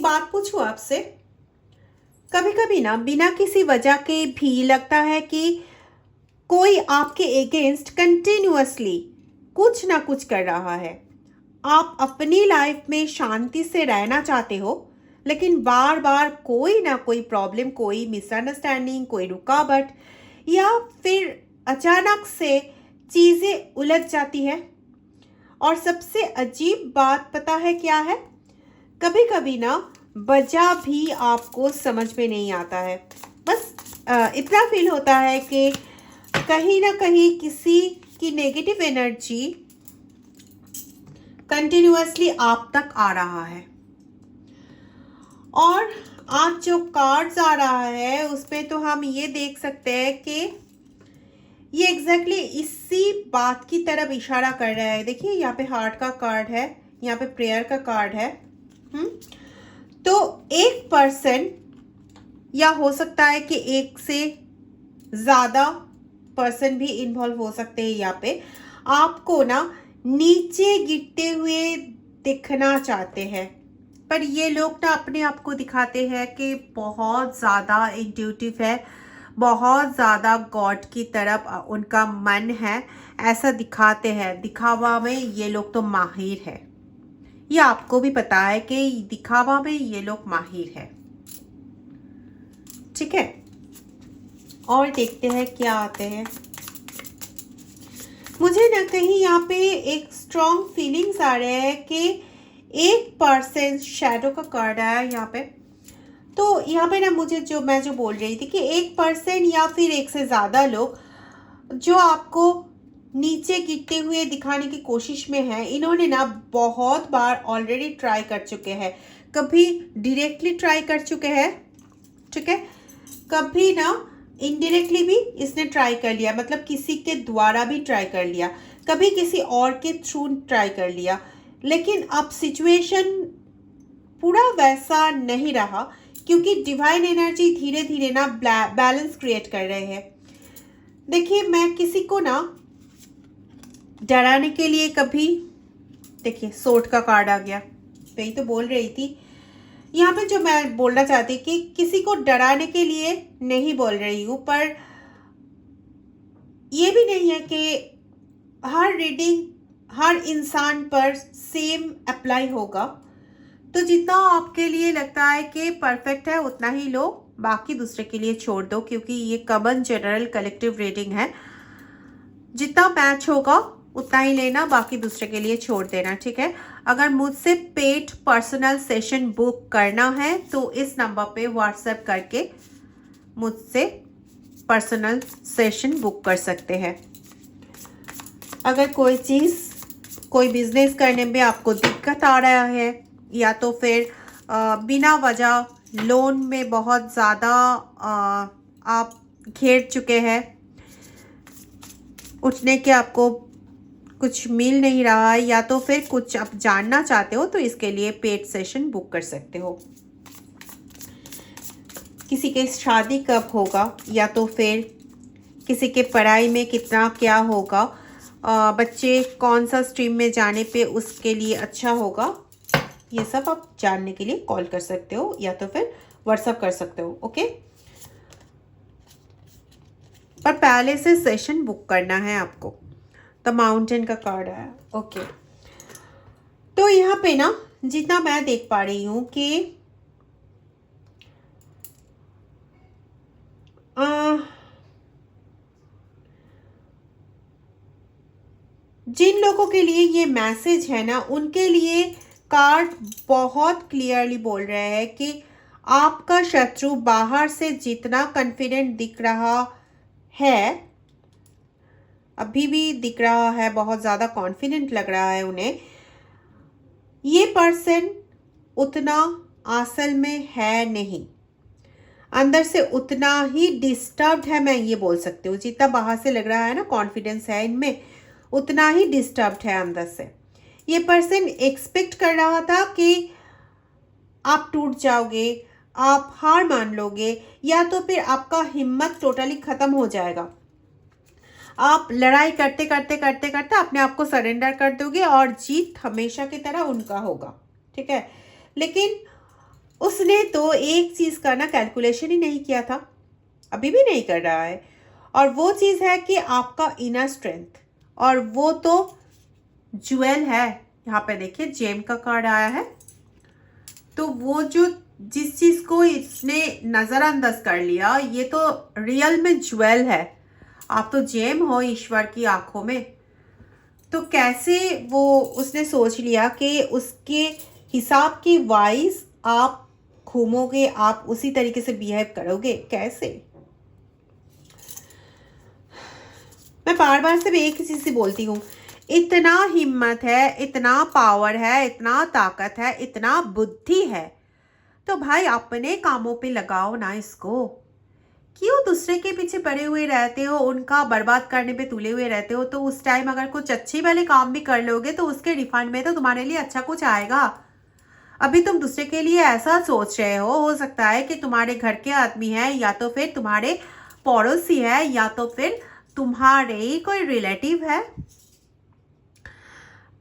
बात पूछूं आपसे, कभी कभी ना बिना किसी वजह के भी लगता है कि कोई आपके अगेंस्ट कंटिन्यूअसली कुछ ना कुछ कर रहा है। आप अपनी लाइफ में शांति से रहना चाहते हो, लेकिन बार बार कोई ना कोई प्रॉब्लम, कोई मिसअंडरस्टैंडिंग, कोई रुकावट या फिर अचानक से चीज़ें उलझ जाती है। और सबसे अजीब बात पता है क्या है? कभी कभी ना वजह भी आपको समझ में नहीं आता है। बस इतना फील होता है कि कहीं ना कहीं किसी की नेगेटिव एनर्जी कंटिन्यूअसली आप तक आ रहा है। और आज जो कार्ड्स आ रहा है उसमें तो हम ये देख सकते हैं कि ये एग्जैक्टली इसी बात की तरफ इशारा कर रहा है। देखिए यहाँ पे हार्ट का कार्ड है, यहाँ पे प्रेयर का कार्ड है। तो एक पर्सन या हो सकता है कि एक से ज़्यादा पर्सन भी इन्वॉल्व हो सकते हैं। यहाँ पे आपको ना नीचे गिरते हुए दिखना चाहते हैं, पर ये लोग ना अपने आप को दिखाते हैं कि बहुत ज़्यादा इंट्यूटिव है, बहुत ज़्यादा गॉड की तरफ उनका मन है, ऐसा दिखाते हैं। दिखावा में ये लोग तो माहिर है। ये आपको भी पता है कि दिखावा में ये लोग माहिर है। ठीक है, और देखते हैं क्या आते हैं। मुझे ना कहीं यहाँ पे एक स्ट्रॉन्ग फीलिंग्स आ रहे हैं कि एक पर्सन, शैडो का कार्ड आया यहाँ पे। तो यहाँ पे ना मुझे मैं जो बोल रही थी कि एक पर्सन या फिर एक से ज़्यादा लोग जो आपको नीचे गिरते हुए दिखाने की कोशिश में है, इन्होंने ना बहुत बार ऑलरेडी ट्राई कर चुके हैं। कभी डायरेक्टली ट्राई कर चुके हैं, ठीक है, कभी ना इनडायरेक्टली भी इसने ट्राई कर लिया, मतलब किसी के द्वारा भी ट्राई कर लिया, कभी किसी और के थ्रू ट्राई कर लिया। लेकिन अब सिचुएशन पूरा वैसा नहीं रहा, क्योंकि डिवाइन एनर्जी धीरे धीरे ना बैलेंस क्रिएट कर रहे हैं। देखिए, मैं किसी को ना डराने के लिए कभी, देखिए सोर्ड का कार्ड आ गया, वही तो बोल रही थी। यहाँ पे जो मैं बोलना चाहती कि किसी को डराने के लिए नहीं बोल रही हूँ, पर ये भी नहीं है कि हर रीडिंग हर इंसान पर सेम अप्लाई होगा। तो जितना आपके लिए लगता है कि परफेक्ट है उतना ही लो, बाकी दूसरे के लिए छोड़ दो, क्योंकि ये कॉमन जनरल कलेक्टिव रीडिंग है। जितना मैच होगा उतना ही लेना, बाकी दूसरे के लिए छोड़ देना, ठीक है। अगर मुझसे पेड पर्सनल सेशन बुक करना है तो इस नंबर पे व्हाट्सएप करके मुझसे पर्सनल सेशन बुक कर सकते हैं। अगर कोई चीज़, कोई बिजनेस करने में आपको दिक्कत आ रहा है, या तो फिर बिना वजह लोन में बहुत ज़्यादा आप घेर चुके हैं, उठने के आपको कुछ मिल नहीं रहा है, या तो फिर कुछ आप जानना चाहते हो, तो इसके लिए पेड सेशन बुक कर सकते हो। किसी के शादी कब होगा, या तो फिर किसी के पढ़ाई में कितना क्या होगा, बच्चे कौन सा स्ट्रीम में जाने पे उसके लिए अच्छा होगा, ये सब आप जानने के लिए कॉल कर सकते हो या तो फिर व्हाट्सएप कर सकते हो, ओके। पर पहले से सेशन बुक करना है आपको। द माउंटेन का कार्ड आया, ओके। तो यहाँ पे ना जितना मैं देख पा रही हूँ कि जिन लोगों के लिए ये मैसेज है ना, उनके लिए कार्ड बहुत क्लियरली बोल रहे हैं कि आपका शत्रु बाहर से जितना कॉन्फिडेंट दिख रहा है, अभी भी दिख रहा है, बहुत ज़्यादा कॉन्फिडेंट लग रहा है उन्हें, ये पर्सन उतना असल में है नहीं, अंदर से उतना ही डिस्टर्ब्ड है। मैं ये बोल सकती हूँ, जितना बाहर से लग रहा है ना कॉन्फिडेंस है इनमें, उतना ही डिस्टर्ब्ड है अंदर से। ये पर्सन एक्सपेक्ट कर रहा था कि आप टूट जाओगे, आप हार मान लोगे, या तो फिर आपका हिम्मत टोटली ख़त्म हो जाएगा। आप लड़ाई करते करते करते करते अपने आप को सरेंडर कर दोगे और जीत हमेशा की तरह उनका होगा, ठीक है। लेकिन उसने तो एक चीज का ना कैलकुलेशन ही नहीं किया था, अभी भी नहीं कर रहा है। और वो चीज है कि आपका इनर स्ट्रेंथ, और वो तो ज्वेल है। यहाँ पे देखिए जेम का कार्ड आया है। तो वो जो जिस चीज को इसने नजरअंदाज कर लिया, ये तो रियल में ज्वेल है। आप तो जेम हो ईश्वर की आंखों में। तो कैसे वो उसने सोच लिया कि उसके हिसाब की वाइज आप घूमोगे, आप उसी तरीके से बिहेव करोगे, कैसे? मैं बार बार सिर्फ एक ही चीज से बोलती हूँ, इतना हिम्मत है, इतना पावर है, इतना ताकत है, इतना बुद्धि है, तो भाई अपने कामों पे लगाओ ना इसको। क्यों दूसरे के पीछे पड़े हुए रहते हो, उनका बर्बाद करने पे तुले हुए रहते हो? तो उस टाइम अगर कुछ अच्छे वाले काम भी कर लोगे तो उसके रिफंड में तो तुम्हारे लिए अच्छा कुछ आएगा। अभी तुम दूसरे के लिए ऐसा सोच रहे हो सकता है कि तुम्हारे घर के आदमी है, या तो फिर तुम्हारे पड़ोसी है, या तो फिर तुम्हारे कोई रिलेटिव है,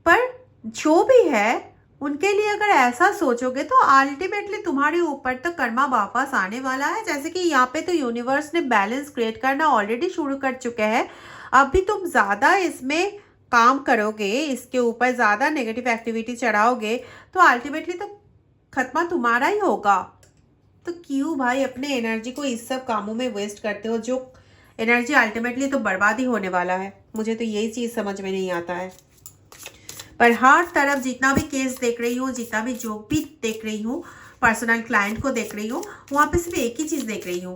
पर जो भी है उनके लिए अगर ऐसा सोचोगे तो अल्टीमेटली तुम्हारे ऊपर तो कर्मा वापस आने वाला है। जैसे कि यहाँ पे तो यूनिवर्स ने बैलेंस क्रिएट करना ऑलरेडी शुरू कर चुके हैं। अभी तुम ज़्यादा इसमें काम करोगे, इसके ऊपर ज़्यादा नेगेटिव एक्टिविटी चढ़ाओगे, तो अल्टीमेटली तो खत्मा तुम्हारा ही होगा। तो क्यों भाई अपने एनर्जी को इस सब कामों में वेस्ट करते हो, जो एनर्जी अल्टीमेटली तो बर्बाद ही होने वाला है? मुझे तो यही चीज़ समझ में नहीं आता है। पर हर तरफ जितना भी केस देख रही हूँ, जितना भी जो भी देख रही हूँ, पर्सनल क्लाइंट को देख रही हूँ, वहां पे सिर्फ एक ही चीज देख रही हूँ,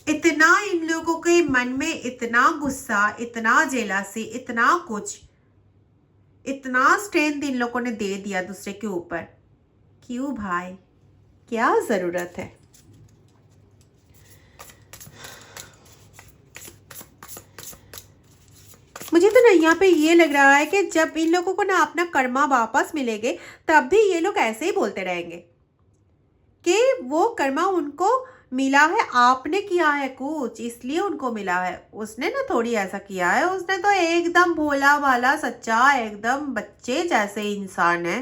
इतना इन लोगों के मन में इतना गुस्सा, इतना जेलसी, इतना कुछ, इतना स्ट्रेंथ इन लोगों ने दे दिया दूसरे के ऊपर। क्यों भाई, क्या जरूरत है? मुझे तो ना यहाँ पे ये लग रहा है कि जब इन लोगों को ना अपना कर्मा वापस मिलेंगे, तब भी ये लोग ऐसे ही बोलते रहेंगे कि वो कर्मा उनको मिला है, आपने किया है कुछ इसलिए उनको मिला है। उसने ना थोड़ी ऐसा किया है, उसने तो एकदम भोला भाला सच्चा एकदम बच्चे जैसे इंसान है।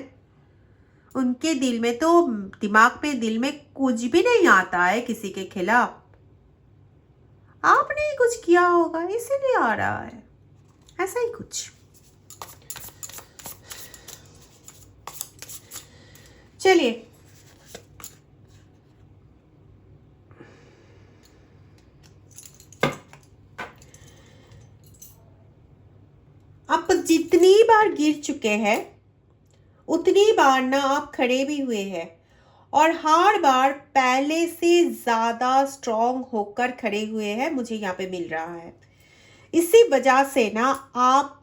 उनके दिल में तो, दिमाग में, दिल में कुछ भी नहीं आता है किसी के खिलाफ। आपने ही कुछ किया होगा इसीलिए आ रहा है, ऐसा ही कुछ। चलिए आप जितनी बार गिर चुके हैं उतनी बार ना आप खड़े भी हुए हैं, और हर बार पहले से ज्यादा स्ट्रांग होकर खड़े हुए हैं, मुझे यहाँ पे मिल रहा है। इसी वजह से ना आप,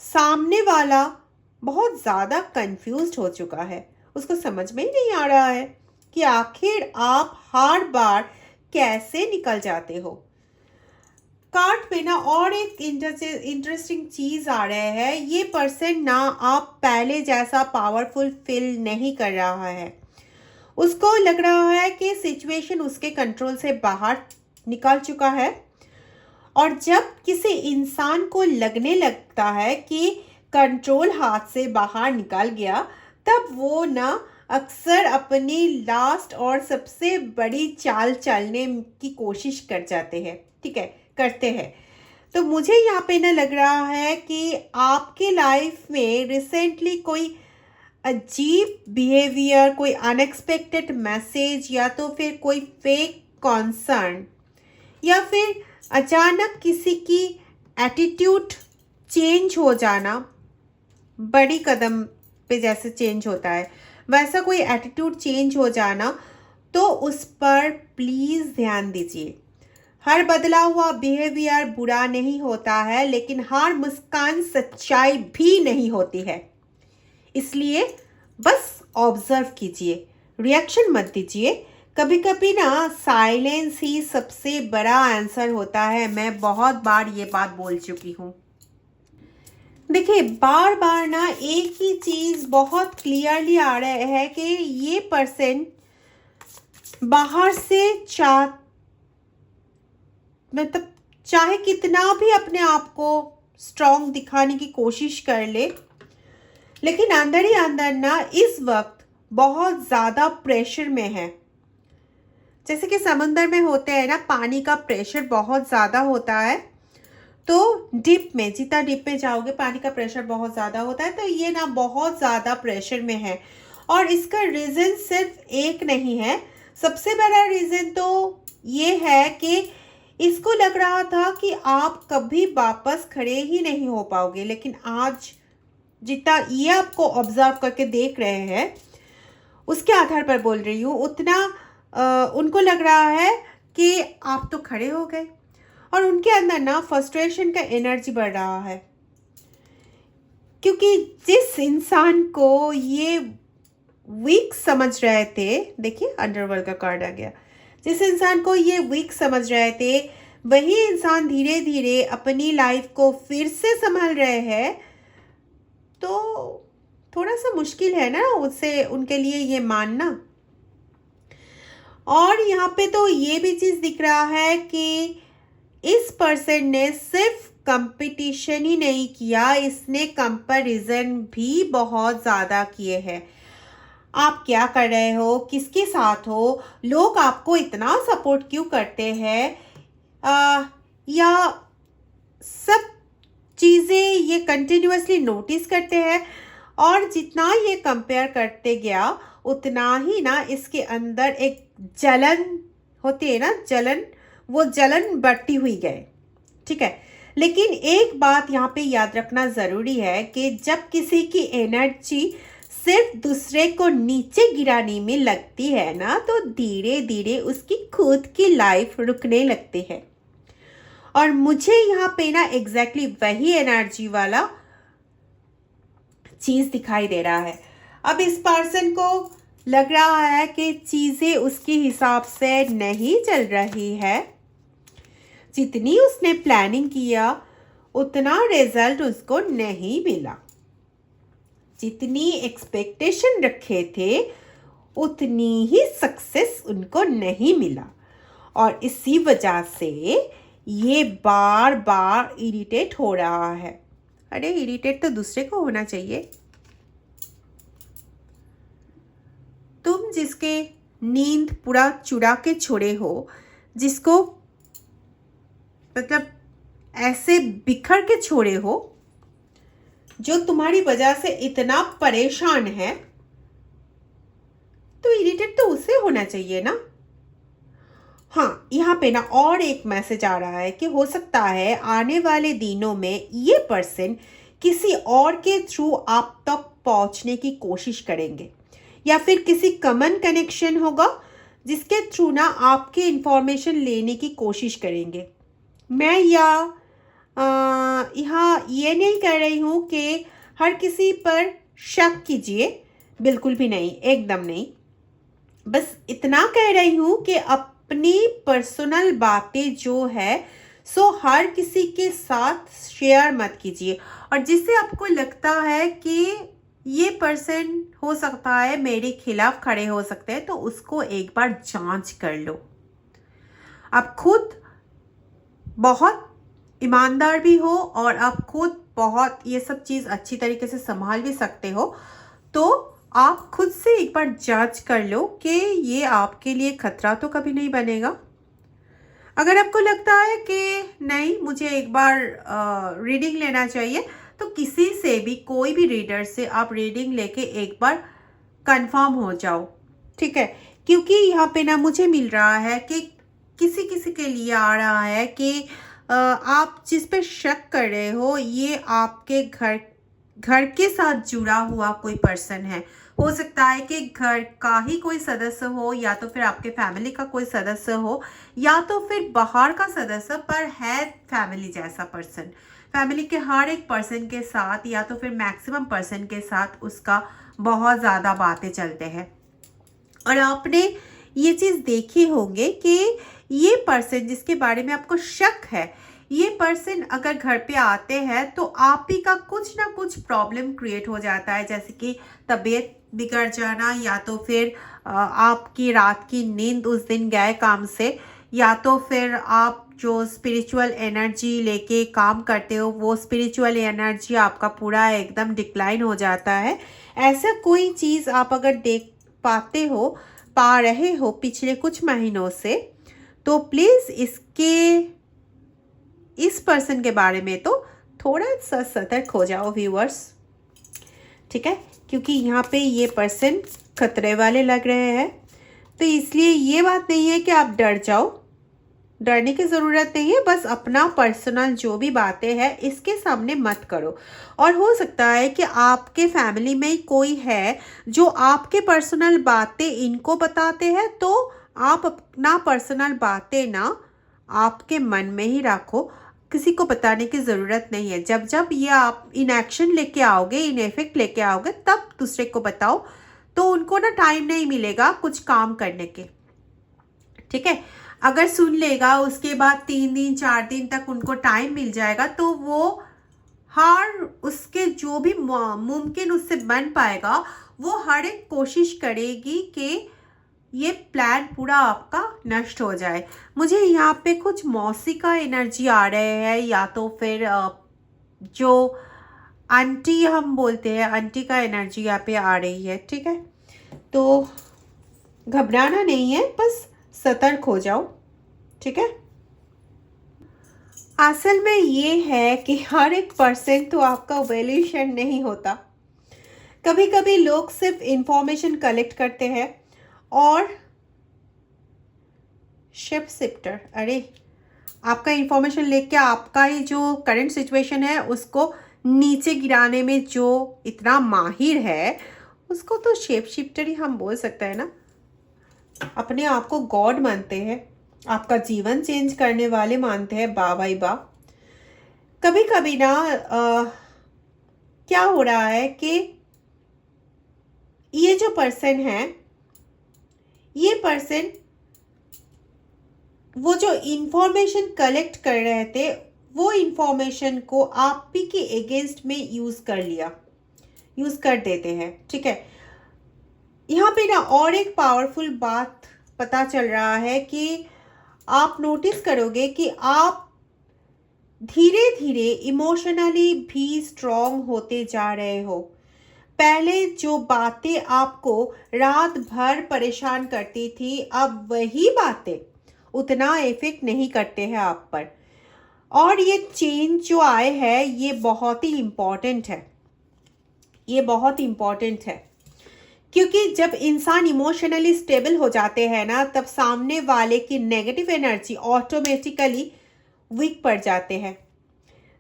सामने वाला बहुत ज़्यादा कंफ्यूज्ड हो चुका है, उसको समझ में ही नहीं आ रहा है कि आखिर आप हर बार कैसे निकल जाते हो। कार्ड पे ना और एक इंटरेस्टिंग चीज आ रहा है, ये पर्सन ना आप पहले जैसा पावरफुल फील नहीं कर रहा है। उसको लग रहा है कि सिचुएशन उसके कंट्रोल से बाहर निकल चुका है, और जब किसी इंसान को लगने लगता है कि कंट्रोल हाथ से बाहर निकल गया, तब वो ना अक्सर अपनी लास्ट और सबसे बड़ी चाल चलने की कोशिश कर जाते हैं, ठीक है, करते हैं। तो मुझे यहाँ पे ना लग रहा है कि आपके लाइफ में रिसेंटली कोई अजीब बिहेवियर, कोई अनएक्सपेक्टेड मैसेज, या तो फिर कोई फेक कॉन्सर्न, या फिर अचानक किसी की एटीट्यूड चेंज हो जाना, बड़ी कदम पे जैसे चेंज होता है वैसा कोई एटीट्यूड चेंज हो जाना, तो उस पर प्लीज़ ध्यान दीजिए। हर बदला हुआ बिहेवियर बुरा नहीं होता है, लेकिन हर मुस्कान सच्चाई भी नहीं होती है। इसलिए बस ऑब्जर्व कीजिए, रिएक्शन मत दीजिए। कभी कभी ना साइलेंस ही सबसे बड़ा आंसर होता है। मैं बहुत बार ये बात बोल चुकी हूँ। देखिए बार बार ना एक ही चीज बहुत क्लियरली आ रहा है कि ये पर्सन बाहर से मतलब चाहे कितना भी अपने आप को स्ट्रांग दिखाने की कोशिश कर ले, लेकिन अंदर ही अंदर ना इस वक्त बहुत ज़्यादा प्रेशर में है। जैसे कि समुंदर में होते हैं ना, पानी का प्रेशर बहुत ज़्यादा होता है, तो डिप में, जितना डिप में जाओगे पानी का प्रेशर बहुत ज़्यादा होता है, तो ये ना बहुत ज़्यादा प्रेशर में है। और इसका रीज़न सिर्फ एक नहीं है, सबसे बड़ा रीज़न तो ये है कि इसको लग रहा था कि आप कभी वापस खड़े ही नहीं हो पाओगे, लेकिन आज जितना ये आपको ऑब्जर्व करके देख रहे हैं उसके आधार पर बोल रही हूँ, उतना उनको लग रहा है कि आप तो खड़े हो गए। और उनके अंदर ना फ्रस्ट्रेशन का एनर्जी बढ़ रहा है, क्योंकि जिस इंसान को ये वीक समझ रहे थे, देखिए अंडरवर्ल्ड का कार्ड आ गया, जिस इंसान को ये वीक समझ रहे थे वही इंसान धीरे धीरे अपनी लाइफ को फिर से संभाल रहे हैं। तो थोड़ा सा मुश्किल है ना उससे, उनके लिए ये मानना। और यहाँ पे तो ये भी चीज़ दिख रहा है कि इस पर्सन ने सिर्फ कंपटीशन ही नहीं किया, इसने कंपैरिजन भी बहुत ज़्यादा किए हैं। आप क्या कर रहे हो, किसके साथ हो, लोग आपको इतना सपोर्ट क्यों करते हैं, या सब चीज़ें ये कंटिन्यूअसली नोटिस करते हैं। और जितना ये कंपेयर करते गया उतना ही ना इसके अंदर एक जलन होती है ना, जलन, वो जलन बढ़ती हुई गए। ठीक है, लेकिन एक बात यहाँ पे याद रखना ज़रूरी है कि जब किसी की एनर्जी सिर्फ दूसरे को नीचे गिराने में लगती है ना, तो धीरे धीरे उसकी खुद की लाइफ रुकने लगती है। और मुझे यहाँ पे ना एग्जैक्टली वही एनर्जी वाला चीज़ दिखाई दे रहा है। अब इस पर्सन को लग रहा है कि चीज़ें उसके हिसाब से नहीं चल रही है, जितनी उसने प्लानिंग किया उतना रिजल्ट उसको नहीं मिला, जितनी एक्सपेक्टेशन रखे थे उतनी ही सक्सेस उनको नहीं मिला। और इसी वजह से ये बार बार इरिटेट हो रहा है। अरे इरिटेट तो दूसरे को होना चाहिए। तुम जिसके नींद पूरा चुरा के छोड़े हो, जिसको मतलब ऐसे बिखर के छोड़े हो, जो तुम्हारी वजह से इतना परेशान है, तो इरिटेट तो उसे होना चाहिए ना। हाँ, यहाँ पे ना और एक मैसेज आ रहा है कि हो सकता है आने वाले दिनों में ये पर्सन किसी और के थ्रू आप तक पहुँचने की कोशिश करेंगे, या फिर किसी कॉमन कनेक्शन होगा जिसके थ्रू ना आपके इंफॉर्मेशन लेने की कोशिश करेंगे। मैं यहाँ ये नहीं कह रही हूँ कि हर किसी पर शक कीजिए, बिल्कुल भी नहीं, एकदम नहीं। बस इतना कह रही हूँ कि अपनी पर्सनल बातें जो है सो हर किसी के साथ शेयर मत कीजिए। और जिससे आपको लगता है कि ये पर्सन हो सकता है मेरे खिलाफ खड़े हो सकते हैं, तो उसको एक बार जांच कर लो। आप खुद बहुत ईमानदार भी हो और आप खुद बहुत ये सब चीज़ अच्छी तरीके से संभाल भी सकते हो, तो आप खुद से एक बार जांच कर लो कि ये आपके लिए खतरा तो कभी नहीं बनेगा। अगर आपको लगता है कि नहीं, मुझे एक बार रीडिंग लेना चाहिए, तो किसी से भी, कोई भी रीडर से आप रीडिंग लेके एक बार कंफर्म हो जाओ। ठीक है, क्योंकि यहाँ पे ना मुझे मिल रहा है कि किसी किसी के लिए आ रहा है कि आप जिस पे शक कर रहे हो ये आपके घर के साथ जुड़ा हुआ कोई पर्सन है। हो सकता है कि घर का ही कोई सदस्य हो, या तो फिर आपके फैमिली का कोई सदस्य हो, या तो फिर बाहर का सदस्य पर है फैमिली जैसा पर्सन। फैमिली के हर एक पर्सन के साथ, या तो फिर मैक्सिमम पर्सन के साथ उसका बहुत ज़्यादा बातें चलते हैं। और आपने ये चीज़ देखी होंगे कि ये पर्सन जिसके बारे में आपको शक है, ये पर्सन अगर घर पे आते हैं तो आप ही का कुछ ना कुछ प्रॉब्लम क्रिएट हो जाता है, जैसे कि तबीयत बिगड़ जाना, या तो फिर आपकी रात की नींद उस दिन गए काम से, या तो फिर आप जो स्पिरिचुअल एनर्जी लेके काम करते हो वो स्पिरिचुअल एनर्जी आपका पूरा एकदम डिक्लाइन हो जाता है। ऐसा कोई चीज़ आप अगर पा रहे हो पिछले कुछ महीनों से, तो प्लीज़ इस पर्सन के बारे में तो थोड़ा सा सतर्क हो जाओ व्यूअर्स, ठीक है, क्योंकि यहाँ पे ये पर्सन खतरे वाले लग रहे हैं। तो इसलिए ये बात नहीं है कि आप डर जाओ, डरने की ज़रूरत नहीं है, बस अपना पर्सनल जो भी बातें हैं इसके सामने मत करो। और हो सकता है कि आपके फैमिली में कोई है जो आपके पर्सनल बातें इनको बताते हैं, तो आप अपना पर्सनल बातें ना आपके मन में ही रखो, किसी को बताने की ज़रूरत नहीं है। जब जब ये आप इन एक्शन लेके आओगे, इन इफेक्ट लेके आओगे, तब दूसरे को बताओ, तो उनको ना टाइम नहीं मिलेगा कुछ काम करने के, ठीक है। अगर सुन लेगा उसके बाद 3 दिन 4 दिन तक उनको टाइम मिल जाएगा, तो वो हर उसके जो भी मुमकिन उससे बन पाएगा वो हर एक कोशिश करेगी कि ये प्लान पूरा आपका नष्ट हो जाए। मुझे यहाँ पे कुछ मौसी का एनर्जी आ रहे हैं, या तो फिर जो आंटी हम बोलते हैं, आंटी का एनर्जी यहाँ पे आ रही है, ठीक है। तो घबराना नहीं है, बस सतर्क हो जाओ, ठीक है। असल में ये है कि हर एक पर्सन तो आपका वैल्यूएशन नहीं होता। कभी कभी लोग सिर्फ इंफॉर्मेशन कलेक्ट करते हैं और शिप शिफ्टर, अरे आपका इंफॉर्मेशन लेके आपका ही जो करंट सिचुएशन है उसको नीचे गिराने में जो इतना माहिर है, उसको तो शेप शिफ्टर ही हम बोल सकते हैं ना। अपने आप को गॉड मानते हैं, आपका जीवन चेंज करने वाले मानते हैं, वाह भाई वाह। कभी कभी ना क्या हो रहा है कि ये जो पर्सन है, ये पर्सन वो जो इंफॉर्मेशन कलेक्ट कर रहे थे, वो इंफॉर्मेशन को आप ही के अगेंस्ट में यूज कर देते हैं, ठीक है। यहाँ पे ना और एक पावरफुल बात पता चल रहा है कि आप नोटिस करोगे कि आप धीरे धीरे इमोशनली भी स्ट्रॉन्ग होते जा रहे हो। पहले जो बातें आपको रात भर परेशान करती थी, अब वही बातें उतना इफेक्ट नहीं करते हैं आप पर। और ये चेंज जो आए हैं ये बहुत ही इम्पॉर्टेंट है, ये बहुत इम्पॉर्टेंट है, क्योंकि जब इंसान इमोशनली स्टेबल हो जाते हैं ना, तब सामने वाले की नेगेटिव एनर्जी ऑटोमेटिकली वीक पड़ जाते हैं।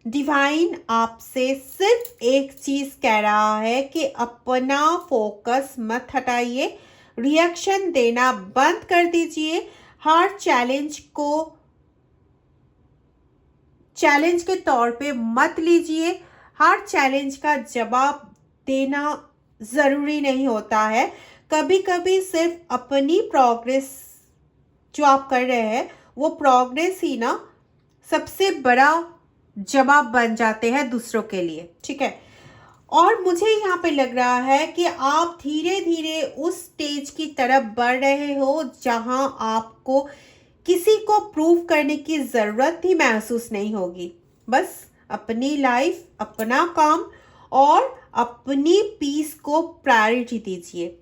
डिवाइन आपसे सिर्फ एक चीज कह रहा है कि अपना फोकस मत हटाइए, रिएक्शन देना बंद कर दीजिए, हर चैलेंज को चैलेंज के तौर पे मत लीजिए। हर चैलेंज का जवाब देना ज़रूरी नहीं होता है। कभी कभी सिर्फ अपनी प्रोग्रेस जो आप कर रहे हैं, वो प्रोग्रेस ही ना सबसे बड़ा जवाब बन जाते हैं दूसरों के लिए, ठीक है। और मुझे यहाँ पे लग रहा है कि आप धीरे धीरे उस स्टेज की तरफ बढ़ रहे हो जहां आपको किसी को प्रूव करने की ज़रूरत ही महसूस नहीं होगी। बस अपनी लाइफ, अपना काम और अपनी पीस को प्रायोरिटी दीजिए।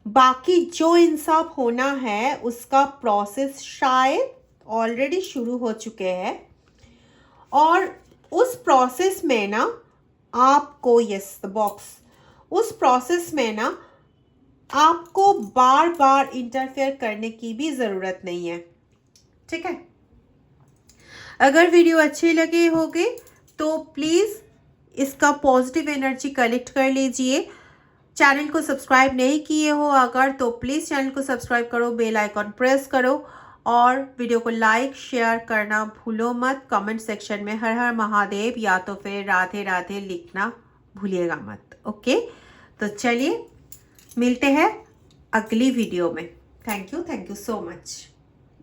बाकी जो इंसाफ होना है उसका प्रोसेस शायद ऑलरेडी शुरू हो चुके हैं, और उस प्रोसेस में ना आपको उस प्रोसेस में ना आपको बार बार इंटरफेयर करने की भी ज़रूरत नहीं है, ठीक है। अगर वीडियो अच्छे लगे होंगे तो प्लीज़ इसका पॉजिटिव एनर्जी कलेक्ट कर लीजिए। चैनल को सब्सक्राइब नहीं किए हो अगर, तो प्लीज़ चैनल को सब्सक्राइब करो, बेल आइकॉन प्रेस करो, और वीडियो को लाइक शेयर करना भूलो मत। कमेंट सेक्शन में हर हर महादेव या तो फिर राधे राधे लिखना भूलिएगा मत, ओके। तो चलिए मिलते हैं अगली वीडियो में। Thank you so much.